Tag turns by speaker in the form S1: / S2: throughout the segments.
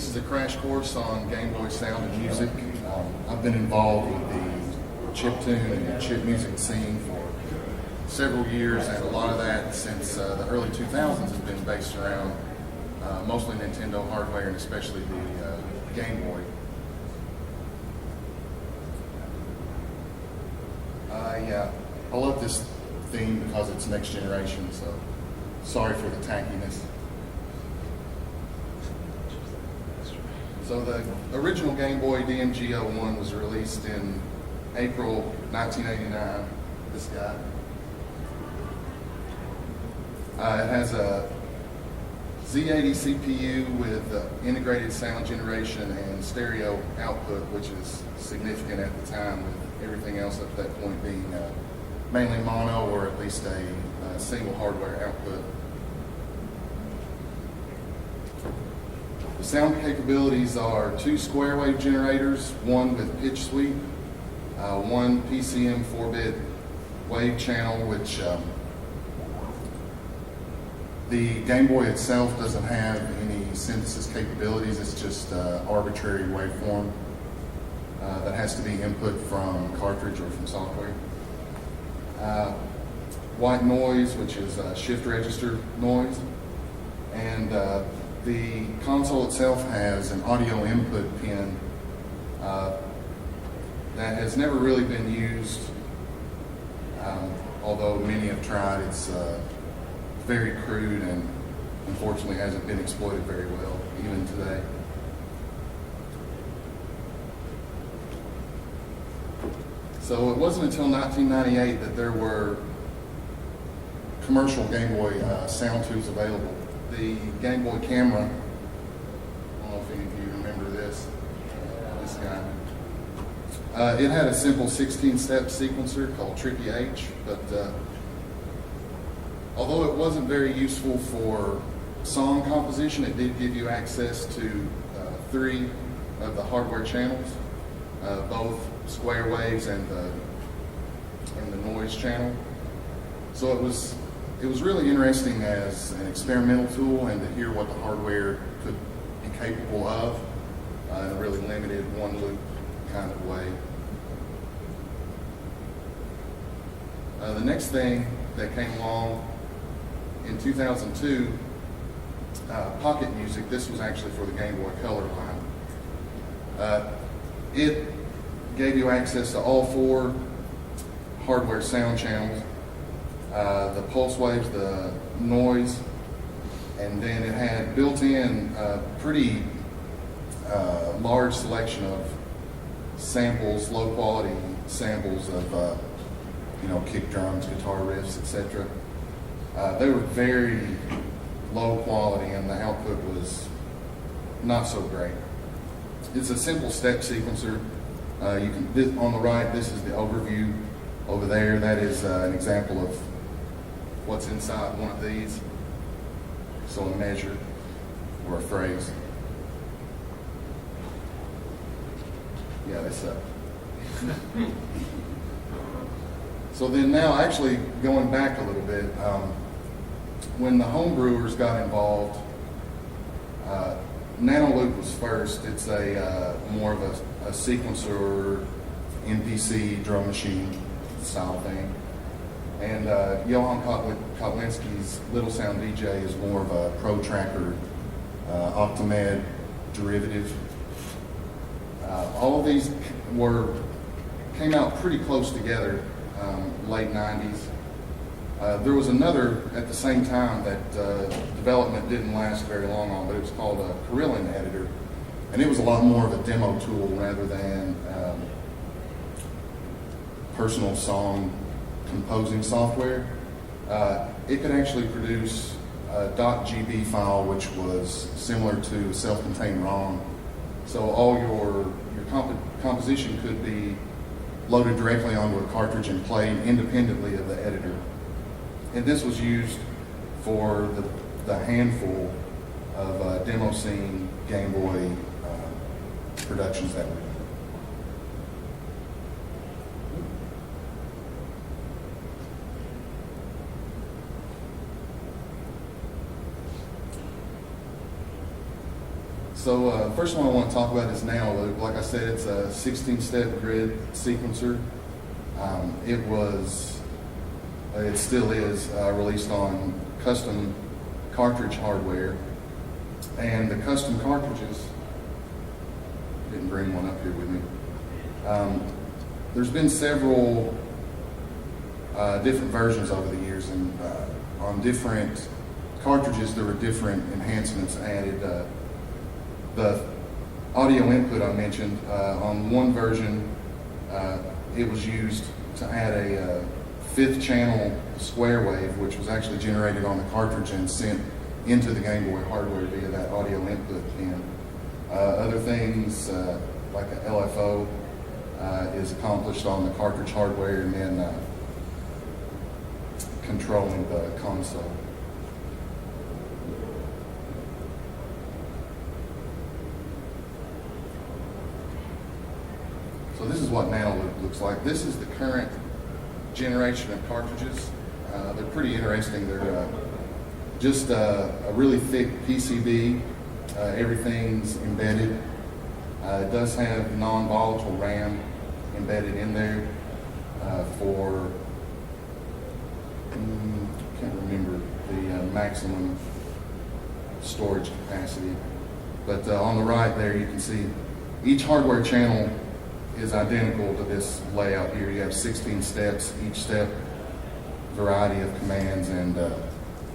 S1: This is a crash course on Gameboy sound and music. I've been involved with the chiptune and chip music scene for several years, and a lot of that since the early 2000s has been based around mostly Nintendo hardware, and especially the Game Boy. I love this theme because it's next generation, so sorry for the tackiness. So the original Game Boy DMG-01 was released in April 1989, this guy. It has a Z80 CPU with integrated sound generation and stereo output, which is significant at the time, with everything else up to that point being mainly mono or at least a single hardware output. The sound capabilities are 2 square wave generators, one with pitch sweep, one PCM 4-bit wave channel, which the Game Boy itself doesn't have any synthesis capabilities. It's just arbitrary waveform that has to be input from cartridge or from software. White noise, which is shift register noise, and the console itself has an audio input pin that has never really been used, although many have tried. It's very crude and unfortunately hasn't been exploited very well even today. So it wasn't until 1998 that there were commercial Game Boy sound tubes available. The Game Boy camera, I don't know if any of you remember this guy. It had a simple 16-step sequencer called Tricky H, but although it wasn't very useful for song composition, it did give you access to 3 of the hardware channels, both square waves and the noise channel. So it was really interesting as an experimental tool, and to hear what the hardware could be capable of in a really limited one-loop kind of way. The next thing that came along in 2002, Pocket Music. This was actually for the Game Boy Color line. It gave you access to all 4 hardware sound channels, the pulse waves, the noise, and then it had built-in pretty large selection of samples, low-quality samples of kick drums, guitar riffs, etc. They were very low quality, and the output was not so great. It's a simple step sequencer. On the right, this is the overview. Over there, that is an example of what's inside one of these. So a measure or a phrase. Yeah, they suck. So then now, actually going back a little bit, when the homebrewers got involved, Nanoloop was first. It's a more of a sequencer, MPC, drum machine style thing. And Johann Kotlinski's Little Sound DJ is more of a Pro Tracker, Optimed derivative. All of these came out pretty close together, late 90s. There was another at the same time that development didn't last very long on, but it was called a Carillon editor, and it was a lot more of a demo tool rather than personal song composing software. It could actually produce a .gb file, which was similar to a self-contained ROM. So all your composition could be loaded directly onto a cartridge and played independently of the editor. And this was used for the handful of demo scene Game Boy productions that were done. So first one I want to talk about is Nano. Like I said, it's a 16-step grid sequencer. It still is released on custom cartridge hardware, and the custom cartridges, didn't bring one up here with me. There's been several different versions over the years, and on different cartridges there were different enhancements added. The audio input I mentioned, on one version it was used to add a fifth channel square wave, which was actually generated on the cartridge and sent into the Gameboy hardware via that audio input pin. Other things like a LFO is accomplished on the cartridge hardware and then controlling the console. So this is what Nano looks like. This is the current generation of cartridges. They're pretty interesting. They're just a really thick PCB. Everything's embedded. It does have non-volatile RAM embedded in there for, can't remember the maximum storage capacity. But on the right there you can see each hardware channel is identical to this layout here. You have 16 steps. Each step, variety of commands and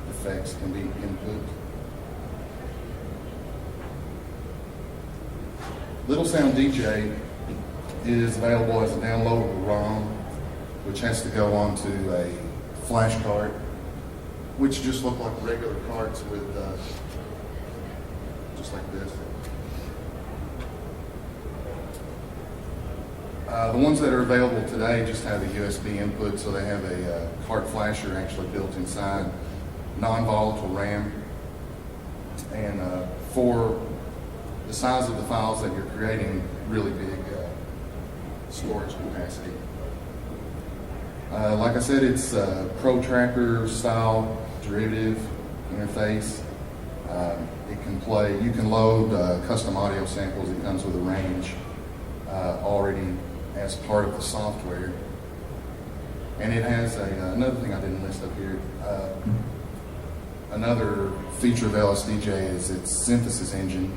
S1: effects can be input. Little Sound DJ is available as a downloadable ROM, which has to go onto a flash card, which just look like regular cards with just like this. The ones that are available today just have a USB input, so they have a cart flasher actually built inside, non-volatile RAM, and for the size of the files that you're creating, really big storage capacity. Like I said, it's a Pro Tracker style derivative interface. It can play, you can load custom audio samples. It comes with a range already as part of the software. And it has another thing I didn't list up here. Another feature of LSDJ is its synthesis engine,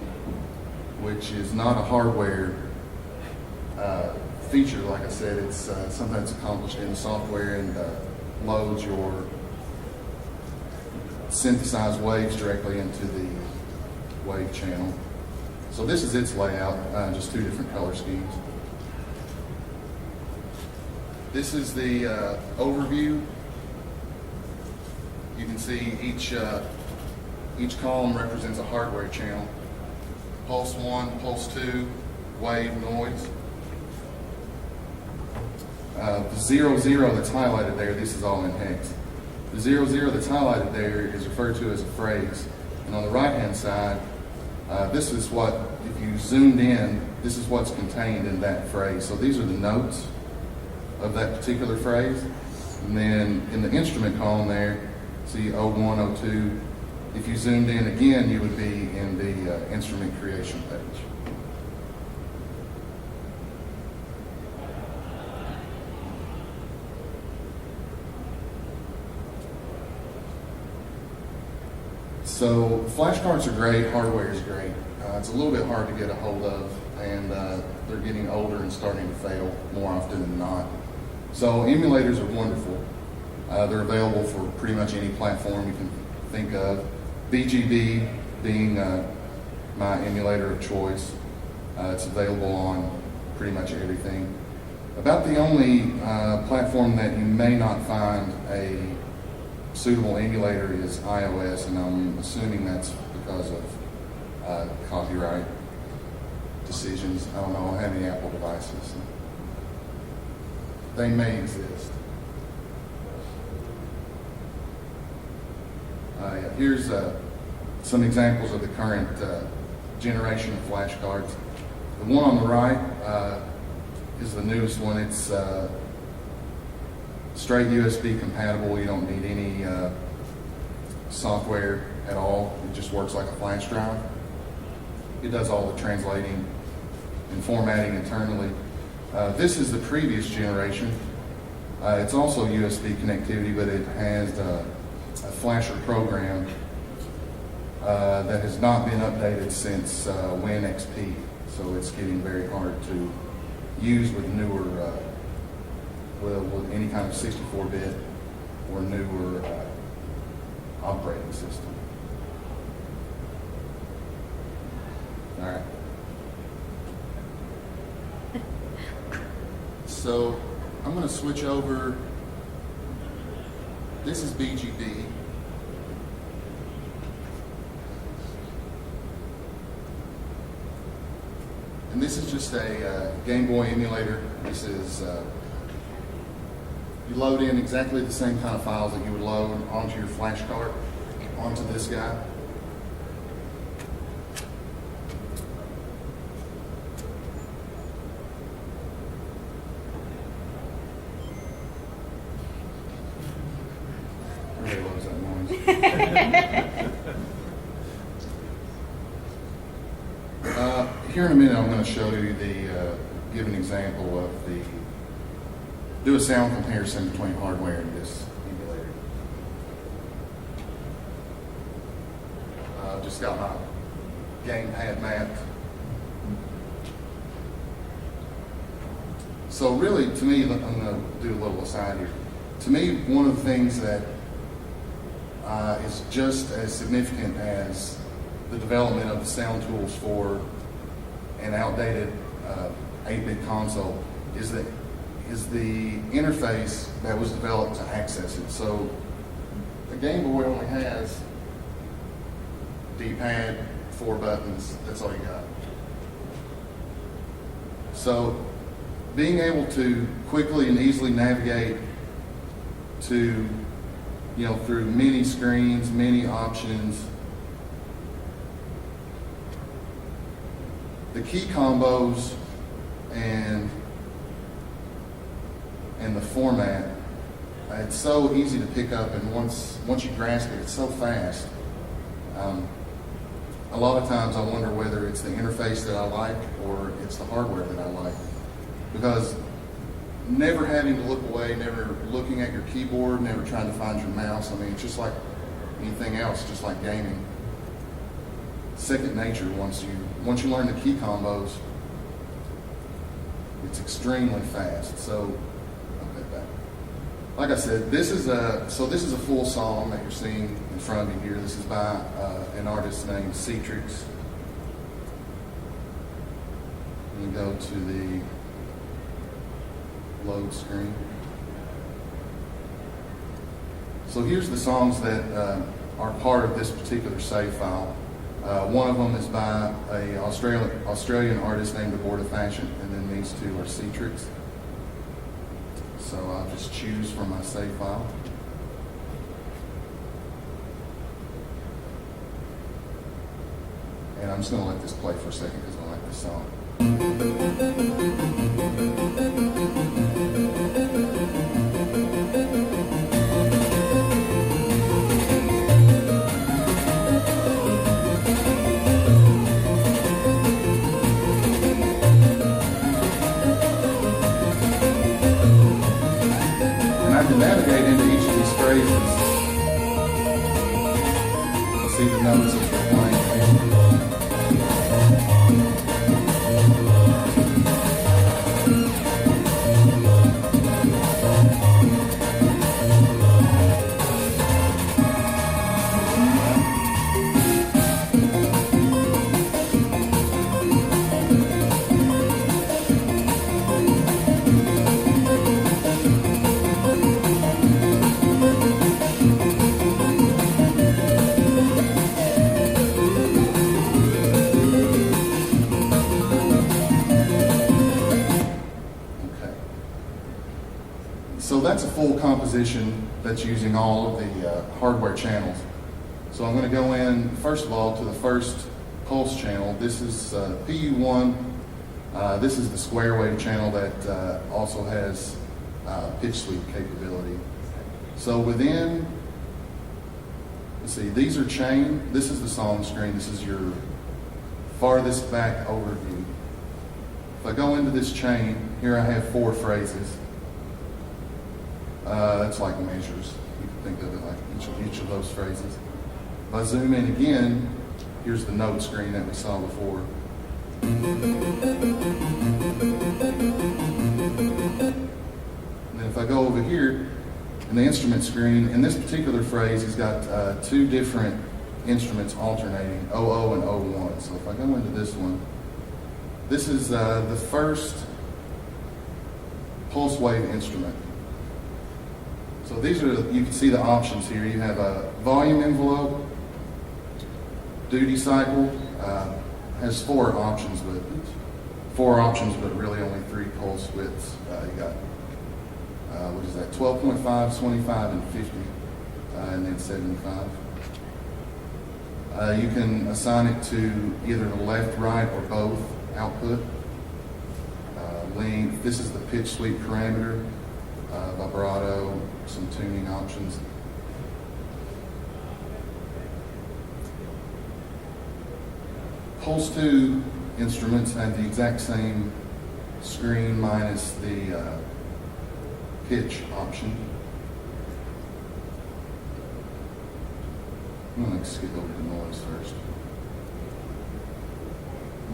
S1: which is not a hardware feature. Like I said, it's something that's accomplished in the software and loads your synthesized waves directly into the wave channel. So this is its layout, just two different color schemes. This is the overview. You can see each column represents a hardware channel. Pulse 1, Pulse 2, wave, noise. The 00 that's highlighted there, this is all in hex. The 00 that's highlighted there is referred to as a phrase. And on the right-hand side, this is what, if you zoomed in, this is what's contained in that phrase. So these are the notes of that particular phrase. And then in the instrument column there, see 01, 02. If you zoomed in again, you would be in the instrument creation page. So flashcards are great, hardware is great. It's a little bit hard to get a hold of, and they're getting older and starting to fail more often than not. So emulators are wonderful. They're available for pretty much any platform you can think of. BGB being my emulator of choice. It's available on pretty much everything. About the only platform that you may not find a suitable emulator is iOS, and I'm assuming that's because of copyright decisions. I don't know, I don't have any Apple devices. They may exist. Here's some examples of the current generation of flashcards. The one on the right is the newest one. It's straight USB compatible. You don't need any software at all. It just works like a flash drive. it does all the translating and formatting internally. This is the previous generation. It's also USB connectivity, but it has a flasher program that has not been updated since WinXP, so it's getting very hard to use with newer, with any kind of 64-bit or newer operating system. All right. So I'm going to switch over. This is BGB. And this is just a Gameboy emulator. This is, you load in exactly the same kind of files that you would load onto your flash card, onto this guy. Everybody loves that noise. Here in a minute, I'm going to show you give an example of do a sound comparison between hardware and this emulator. I've just got my gamepad mapped. So really, to me, I'm going to do a little aside here. To me, one of the things that is just as significant as the development of the sound tools for an outdated 8-bit console is the interface that was developed to access it. So the Game Boy only has D-pad, 4 buttons, that's all you got. So being able to quickly and easily navigate to, through many screens, many options, the key combos and the format, it's so easy to pick up, and once you grasp it, it's so fast. A lot of times I wonder whether it's the interface that I like or it's the hardware that I like, because never having to look away, never looking at your keyboard, never trying to find your mouse, it's just like anything else, just like gaming. Second nature once you learn the key combos. It's extremely fast. So, like I said, this is a full song that you're seeing in front of me here. This is by an artist named skeptics. Let me go to the load screen. So here's the songs that are part of this particular save file. One of them is by an Australian artist named Abortive Fashion, and then these two are skeptics. So I'll just choose from my save file. And I'm just going to let this play for a second because I like this song. Navigate into each of these phrases. You'll see the notes as they're playing. So that's a full composition that's using all of the hardware channels. So I'm going to go in, first of all, to the first pulse channel. This is PU1. This is the square wave channel that also has pitch sweep capability. So within, let's see, these are chain. This is the song screen. This is your farthest back overview. If I go into this chain, here I have 4 phrases. That's like measures. You can think of it like each of those phrases. If I zoom in again, here's the note screen that we saw before. And then if I go over here in the instrument screen, in this particular phrase, he's got 2 different instruments alternating, 00 and 01. So if I go into this one, this is the first pulse wave instrument. So these are, you can see the options here. You have a volume envelope, duty cycle, has 4 options, but really only 3 pulse widths. You got, what is that, 12.5, 25, and 50, and then 75. You can assign it to either the left, right, or both output. Length, this is the pitch sweep parameter, vibrato, some tuning options. Pulse 2 instruments have the exact same screen minus the pitch option. I'm going to skip over to noise first.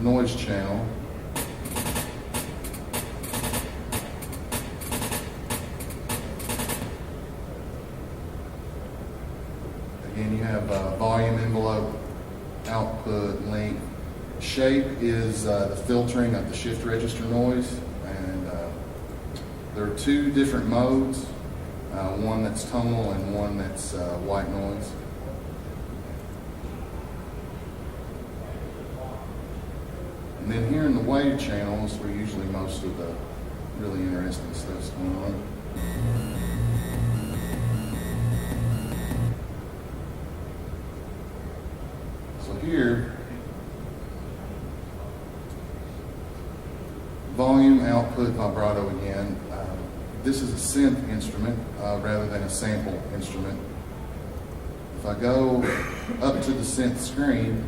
S1: Noise channel. Again, you have volume envelope, output, length. Shape is the filtering of the shift register noise, and there are 2 different modes, one that's tonal and one that's white noise. And then here in the wave channels, where usually most of the really interesting stuff's going on. So here, volume, output, vibrato again. This is a synth instrument rather than a sample instrument. If I go up to the synth screen,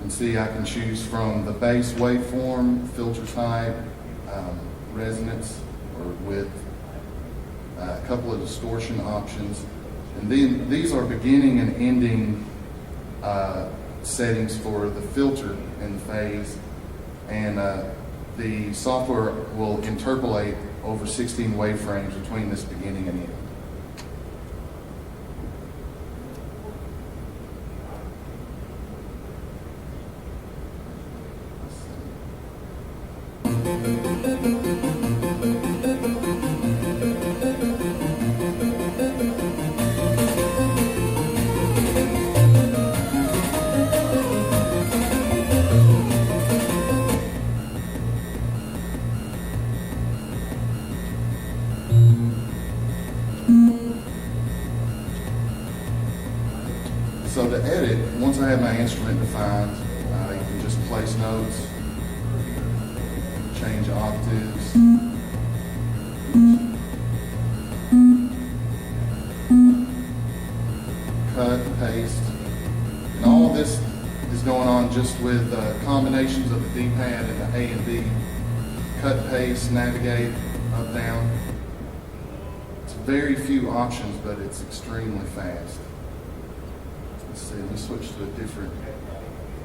S1: and see I can choose from the bass waveform, filter type, resonance or width, a couple of distortion options, and then these are beginning and ending settings for the filter and the phase, and the software will interpolate over 16 waveframes between this beginning and end. So to edit, once I have my instrument defined, you can just place notes, change octaves, cut, paste, and all of this is going on just with combinations of the D-pad and the A and B. Cut, paste, navigate, up, down. It's very few options, but it's extremely fast. Let's see, let me switch to a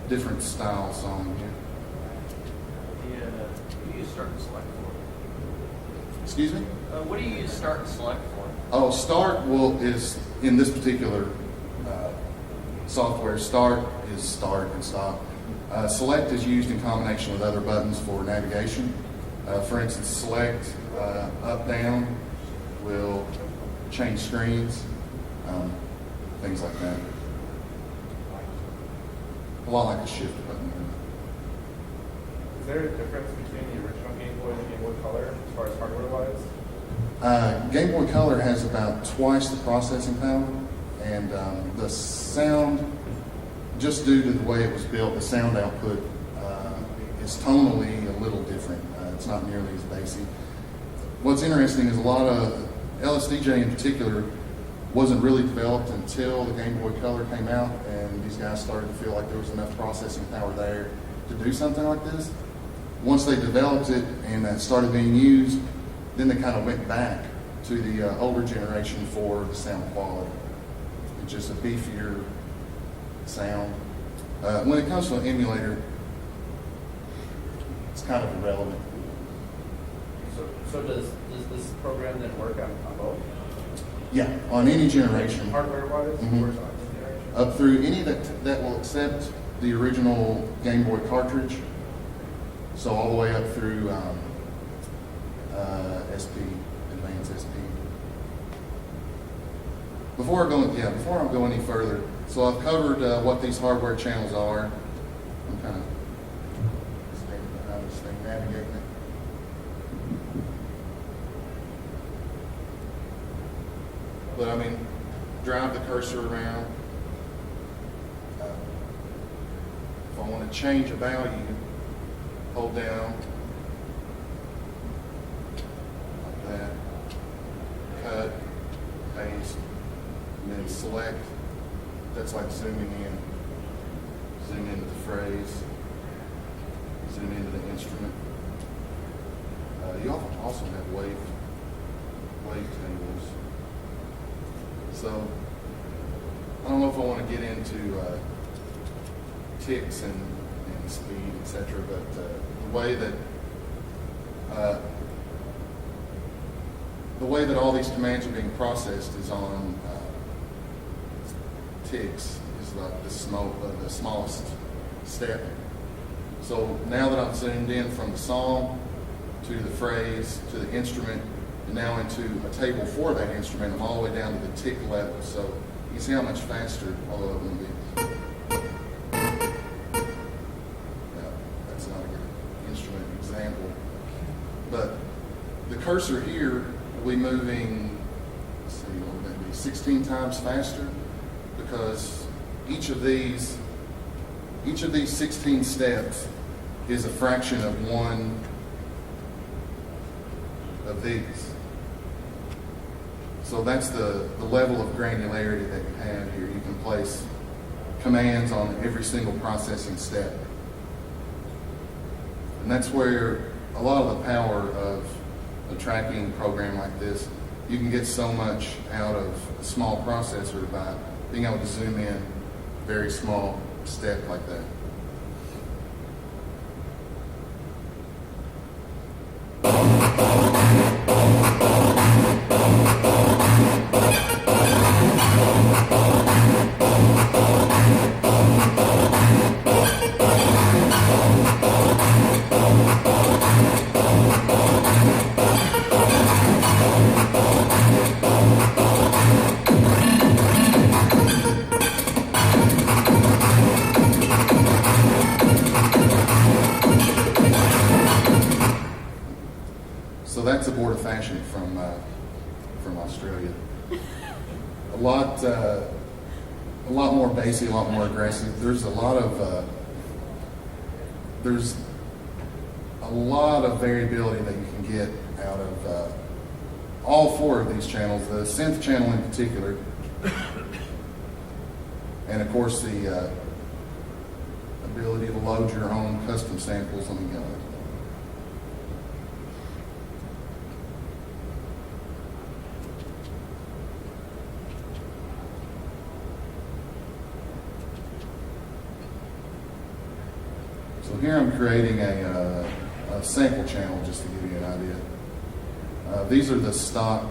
S1: different style song here.
S2: What do you use start and select for?
S1: Excuse me?
S2: What do you use start and select for?
S1: Oh, start is in this particular software. Start is start and stop. Select is used in combination with other buttons for navigation. For instance, select up, down will change screens, things like that. A lot like a shift button.
S3: Is there a difference between the original Game Boy and the Game Boy Color as far as hardware-wise?
S1: Game Boy Color has about twice the processing power, and the sound, just due to the way it was built, the sound output is tonally a little different. It's not nearly as bassy. What's interesting is a lot of LSDJ in particular wasn't really developed until the Game Boy Color came out, and these guys started to feel like there was enough processing power there to do something like this. Once they developed it and that started being used, then they kind of went back to the older generation for the sound quality. It's just a beefier sound. When it comes to an emulator, it's kind of irrelevant.
S4: So does this program then work on both?
S1: Yeah, on any generation.
S3: Hardware-wise,
S1: Mhm.
S3: works on this generation?
S1: Up through any that will accept the original Game Boy cartridge. So all the way up through SP, Advanced SP. Before I go any further, so I've covered what these hardware channels are. I'm kind of standing behind this thing, navigating it. But I mean, drive the cursor around. If I want to change a value, hold down like that, cut, paste, and then select. That's like zooming in. Zoom into the phrase, zoom into the instrument. You also have wave tables. So I don't know if I want to get into ticks and speed, etc. But the way that all these commands are being processed is on ticks, is like the smallest step. So now that I've zoomed in from the song to the phrase to the instrument, and now into a table for that instrument, I'm all the way down to the tick level. So you can see how much faster all of them will be. That's not a good instrument example. But the cursor here will be moving, let's see, what would that be, 16 times faster, because each of these 16 steps is a fraction of one of these. So that's the level of granularity that you have here. You can place commands on every single processing step. And that's where a lot of the power of a tracking program like this, you can get so much out of a small processor by being able to zoom in a very small step like that. So that's a board of fashion from Australia. A lot more basic, a lot more aggressive. There's a lot of variability that you can get out of all four of these channels. The synth channel in particular, and of course the ability to load your own custom samples. Let me go. So here I'm creating a sample channel just to give you an idea. These are the stock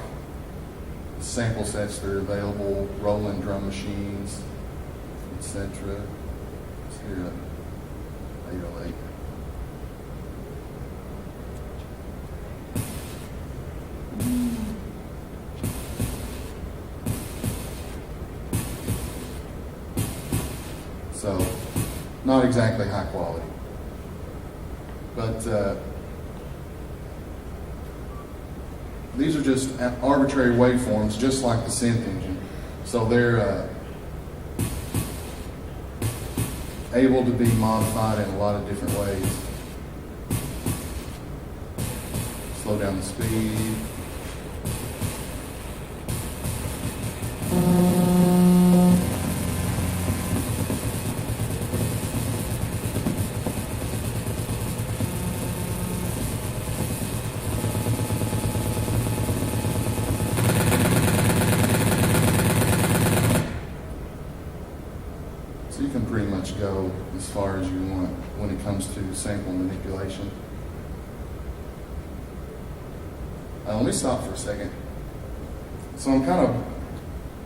S1: sample sets that are available, Roland drum machines, etc. Let's hear it. 808. So, not exactly high quality. But these are just arbitrary waveforms, just like the synth engine. So they're able to be modified in a lot of different ways. Slow down the speed. comes to sample manipulation. Let me stop for a second. So I'm kind of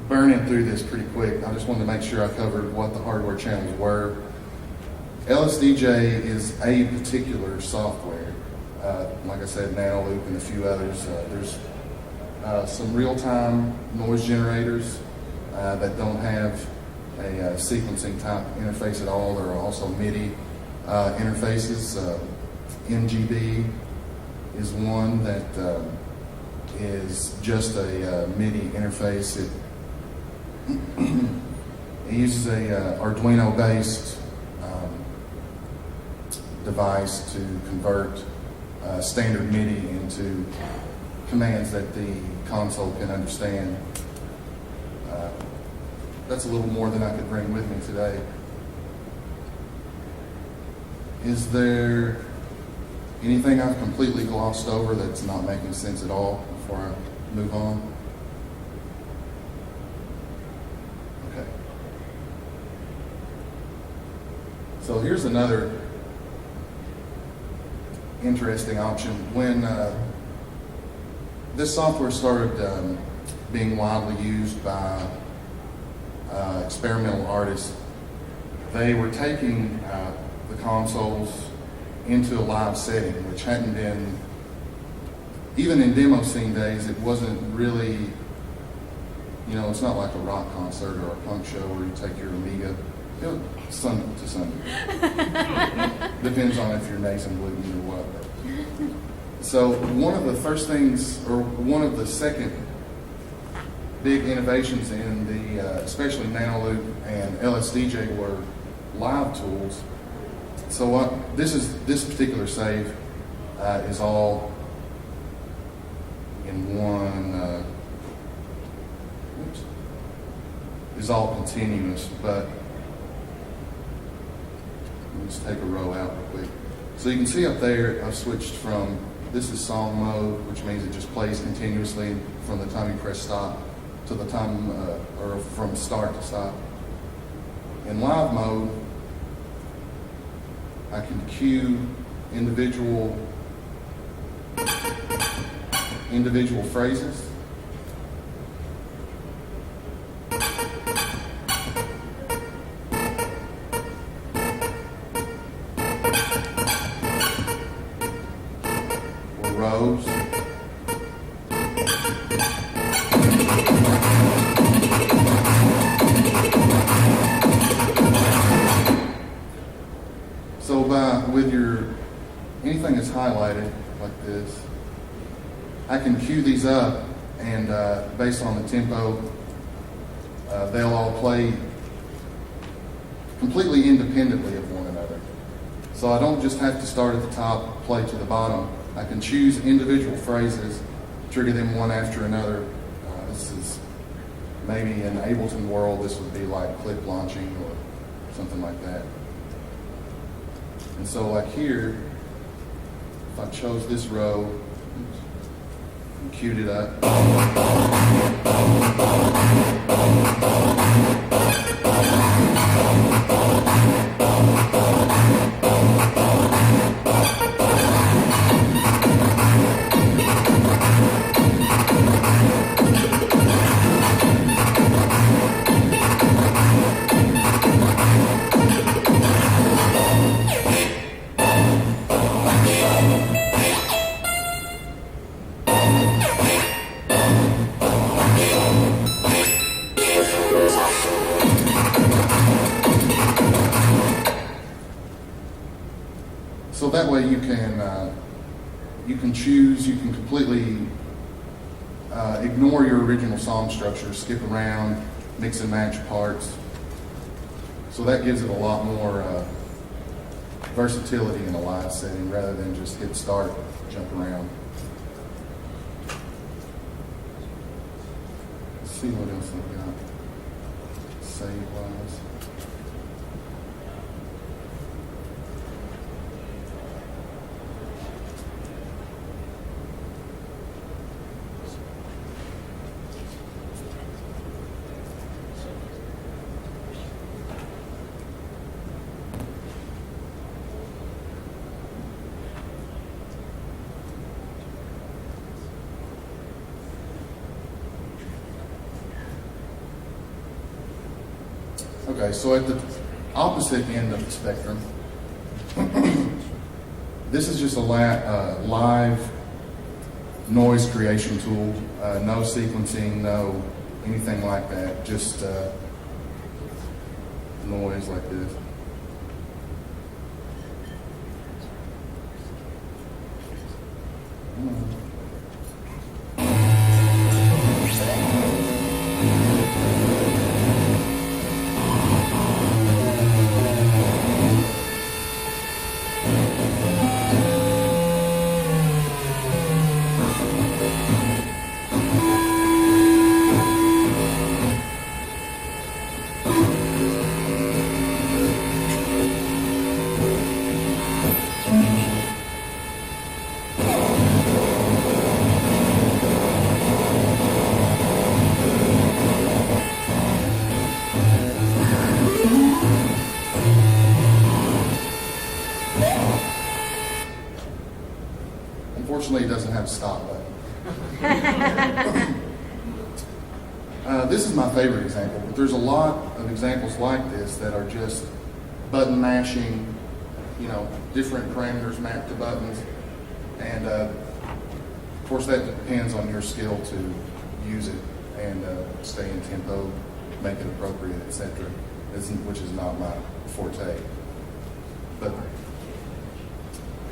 S1: burning through this pretty quick. I just wanted to make sure I covered what the hardware channels were. LSDJ is a particular software. Like I said, Nanoloop and a few others. There's some real-time noise generators that don't have a sequencing type interface at all. There are also MIDI interfaces. MGB is one that is just a MIDI interface. It uses a Arduino-based device to convert standard MIDI into commands that the console can understand. That's a little more than I could bring with me today. Is there anything I've completely glossed over that's not making sense at all before I move on? Okay. So here's another interesting option. When this software started being widely used by experimental artists, they were taking the consoles into a live setting, which hadn't been, even in demo scene days, it wasn't really, it's not like a rock concert or a punk show where you take your Amiga, some to some degree. Depends on if you're Nathan Bluton or what. So one of the first things, or one of the second big innovations in the, especially Nanoloop and LSDJ, were live tools. So this particular save is all in one, is all continuous, but let's take a row out real quick. So you can see up there, I've switched from, this is song mode, which means it just plays continuously from the time you press stop to the time, or from start to stop. In live mode, I can cue individual phrases. Or rows. So with anything that's highlighted like this, I can cue these up, and based on the tempo, they'll all play completely independently of one another. So I don't just have to start at the top, play to the bottom. I can choose individual phrases, trigger them one after another. This is maybe in Ableton world, this would be like clip launching or something like that. And so like here, if I chose this row and queued it up, so that way you can choose, you can completely ignore your original song structure, skip around, mix and match parts. So that gives it a lot more versatility in a live setting rather than just hit start, jump around. Let's see what else I've got. Save wise. Okay, so at the opposite end of the spectrum, this is just a live noise creation tool. No sequencing, no anything like that. Just noise like this. Unfortunately, it doesn't have a stop button. This is my favorite example, but there's a lot of examples like this that are just button mashing, different parameters mapped to buttons. And of course, that depends on your skill to use it and stay in tempo, make it appropriate, etc., which is not my forte. But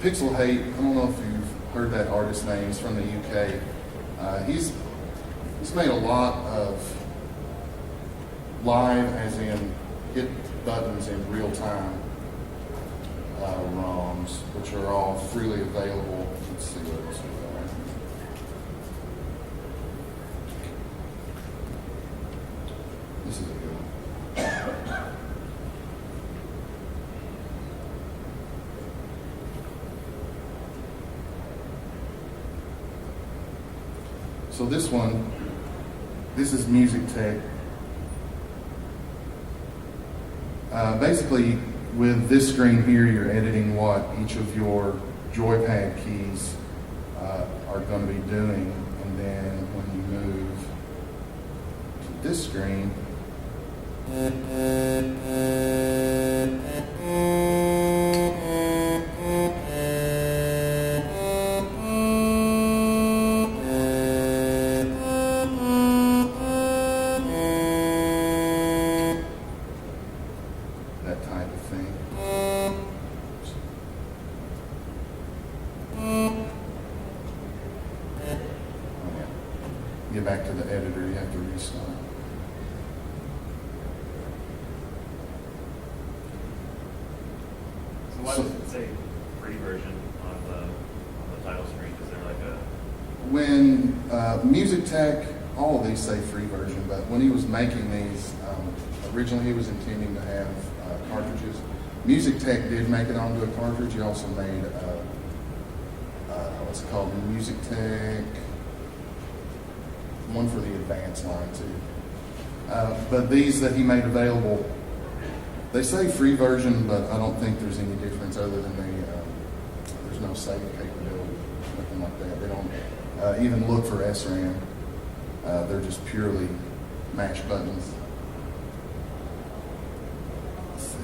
S1: Pixel Hate, I don't know if you've heard that artist's name. He's from the UK. He's made a lot of live, as in hit buttons in real time ROMs, which are all freely available. Let's see what else we got. This is a good one. So this is Music Tech. Basically, with this screen here, you're editing what each of your joypad keys are going to be doing. And then when you move to this screen, get back to the editor, you have to restart.
S5: So why does it say free version on the title screen? Is there like a...
S1: When Music Tech, all of these say free version, but when he was making these, originally he was intending to have cartridges. Music Tech did make it onto a cartridge. He also made what's it called, Music Tech, one for the advanced line too. But these that he made available, they say free version, but I don't think there's any difference other than there's no saving capability, nothing like that. They don't even look for SRAM. They're just purely mash buttons. Let's see.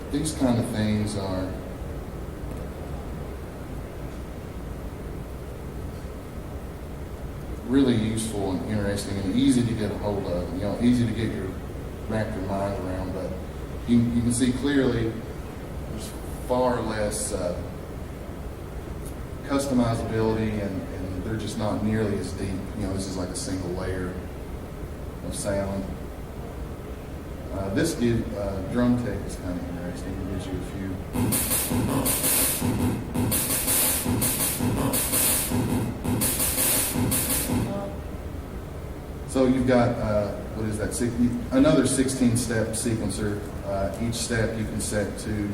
S1: These kind of things are really useful and interesting and easy to get a hold of. Easy to get wrap your mind around. But you can see clearly there's far less customizability, and they're just not nearly as deep. This is like a single layer of sound. This drum tech is kind of interesting. It gives you a few. So you've got, another 16-step sequencer. Each step you can set to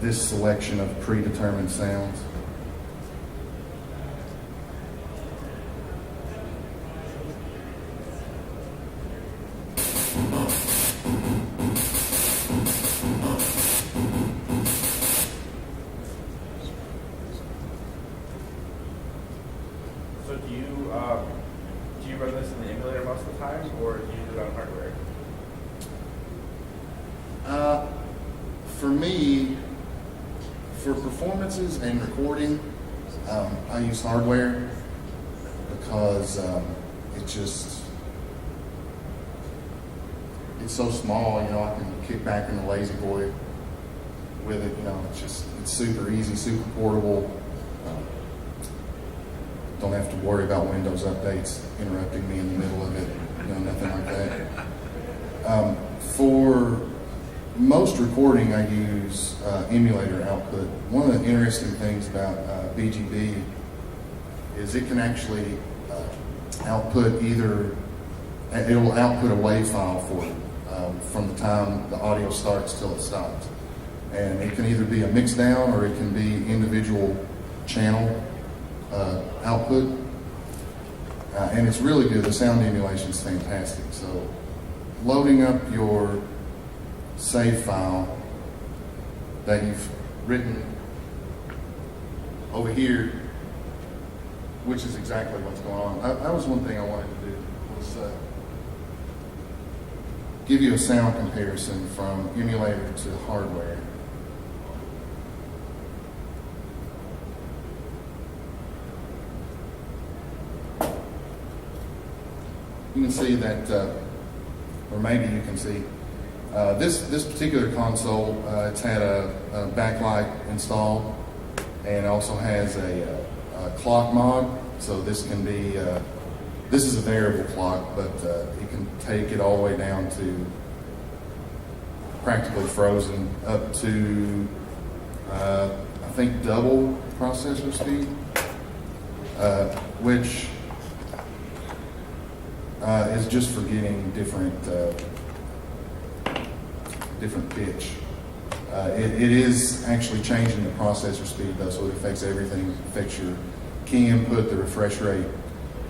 S1: this selection of predetermined sounds.
S3: So do you run this in the emulator most of the time, or do you do it on hardware?
S1: For me, for performances and recording, I use hardware because it's so small. You know, I can kick back in the lazy boy with it. You know, it's super easy, super portable. Don't have to worry about Windows updates interrupting me in the middle of it. You know, nothing like that. For most recording, I use emulator output. One of the interesting things about BGB is it can actually output it'll output a WAV file for you from the time the audio starts till it stops. And it can either be a mix down or it can be individual channel output. And it's really good. The sound emulation is fantastic. So loading up your save file that you've written over here, which is exactly what's going on. That was one thing I wanted to do, was give you a sound comparison from emulator to hardware. You can see that, or maybe you can see, this particular console, it's had a backlight installed and also has a clock mod. So this can be, this is a variable clock, but it can take it all the way down to practically frozen up to, I think, double processor speed, which is just for getting different pitch. It is actually changing the processor speed though, so it affects everything. It affects your key input, the refresh rate.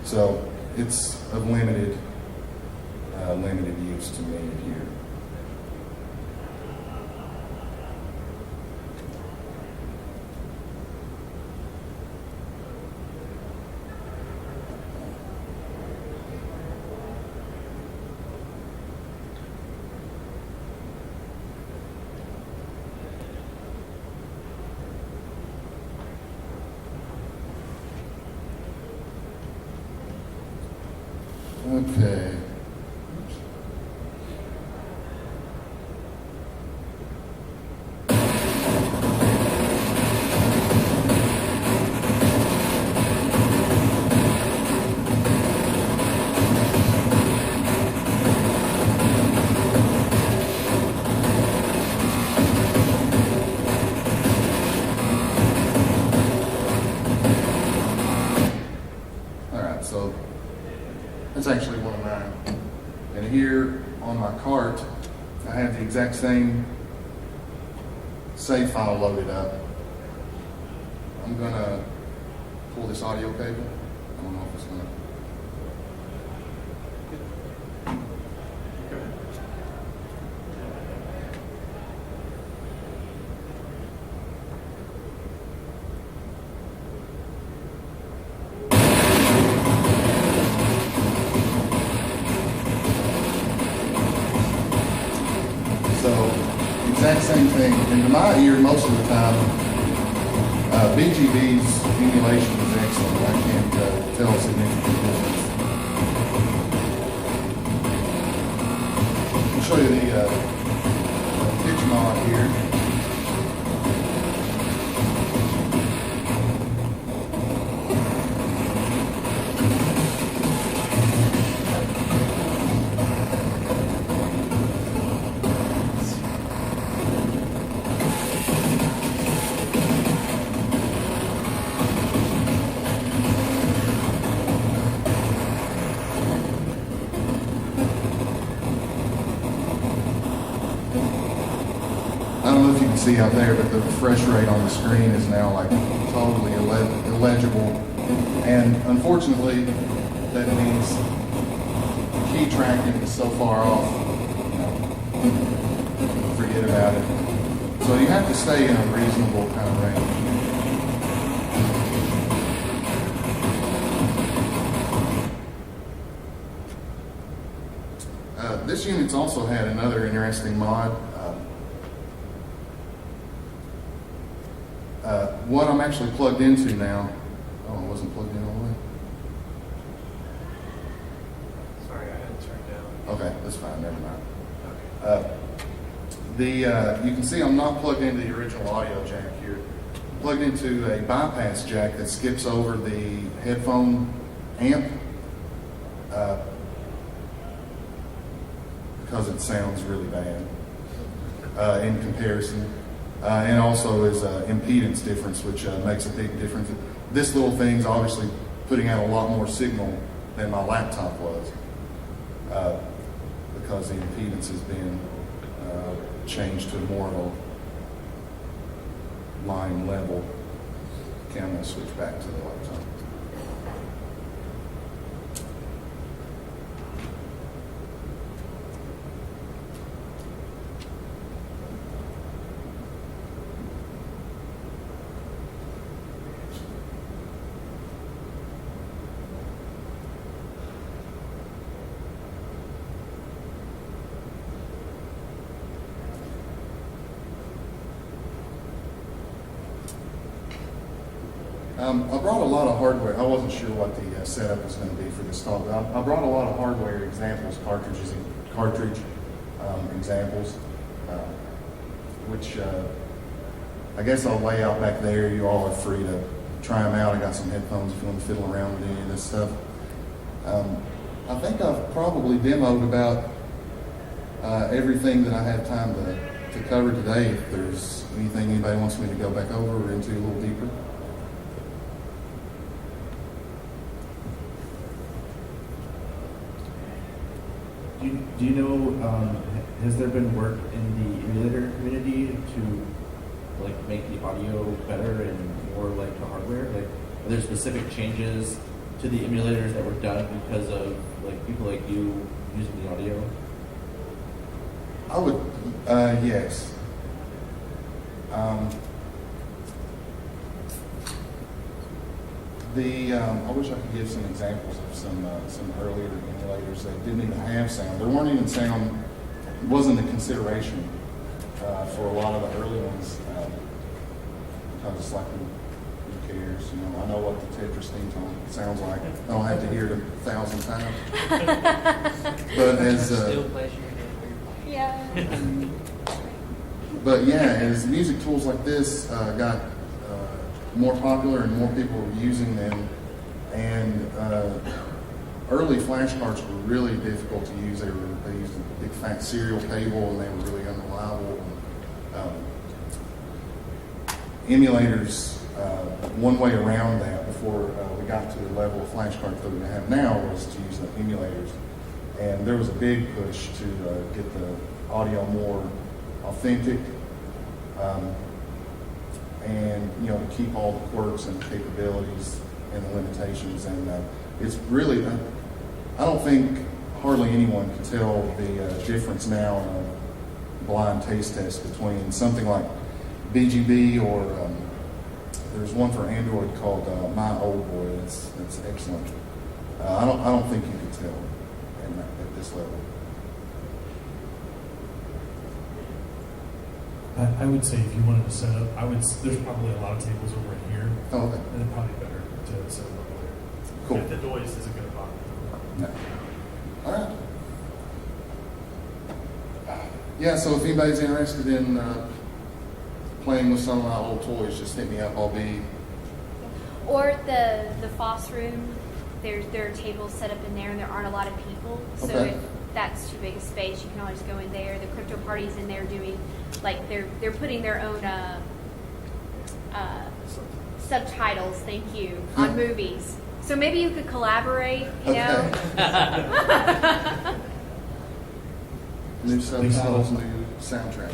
S1: So it's of limited use to me here. Okay. So that's actually one of mine. And here on my cart, I have the exact same save file loaded up. I'm gonna pull this audio cable. I don't know if it's gonna. Exact same thing. And to my ear, most of the time, BGB's emulation is excellent. I can't tell a significant difference. I'll show you the pitch mod here. I don't know if you can see out there, but the refresh rate on the screen is now like totally illegible. And unfortunately, that means key tracking is so far off, forget about it. So you have to stay in a reasonable kind of range. this unit's also had another interesting mod. What I'm actually plugged into now, oh, I wasn't plugged in all the way.
S2: Sorry, I had it turned down.
S1: Okay, that's fine, never mind.
S2: Okay.
S1: You can see I'm not plugged into the original audio jack here. I'm plugged into a bypass jack that skips over the headphone amp because it sounds really bad in comparison. And also is impedance difference, which makes a big difference. This little thing's obviously putting out a lot more signal than my laptop was because the impedance has been changed to more of a line level. Okay, I'm going to switch back to the laptop. I brought a lot of hardware. I wasn't sure what the setup was going to be for this talk, but I brought a lot of hardware examples, cartridge examples, which I guess I'll lay out back there. You all are free to try them out. I got some headphones if you want to fiddle around with any of this stuff. I think I've probably demoed about everything that I had time to cover today. If there's anything anybody wants me to go back over or into a little deeper.
S6: Do you know, has there been work in the emulator community to like make the audio better and more like the hardware? Like, are there specific changes to the emulators that were done because of like people like you using the audio?
S1: I would, yes. I wish I could give some examples of some earlier emulators that didn't even have sound. There weren't even sound, wasn't a consideration for a lot of the early ones. Because it's like, who cares? You know, I know what the Tetris theme song sounds like. I don't have to hear it 1,000 times. But as
S2: Still plays your game.
S7: Yeah.
S1: But yeah, as music tools like this got more popular and more people were using them, and early flash cards were really difficult to use. They used a big fat serial cable, and they were really unreliable. Emulators, one way around that before we got to the level of flash cards that we have now was to use the emulators. And there was a big push to get the audio more authentic, and you know, to keep all the quirks and capabilities and the limitations. And it's really, I don't think hardly anyone can tell the difference now in a blind taste test between something like BGB or there's one for Android called My Old Boy. That's excellent. I don't think you can tell at this level.
S8: I would say if you wanted to set up, there's probably a lot of tables over here.
S1: Oh, okay.
S8: And it's probably better to set them up there.
S1: Cool.
S8: If the noise isn't going to bother you.
S1: No. All right. Yeah, so if anybody's interested in playing with some of my old toys, just hit me up. I'll be...
S7: Or the FOSS room, there are tables set up in there, and there aren't a lot of people. So
S1: Okay.
S7: if that's too big a space, you can always go in there. The crypto party's in there doing, like, they're putting their own subtitles, thank you, on movies. So maybe you could collaborate, you know?
S1: New subtitles, new soundtrack.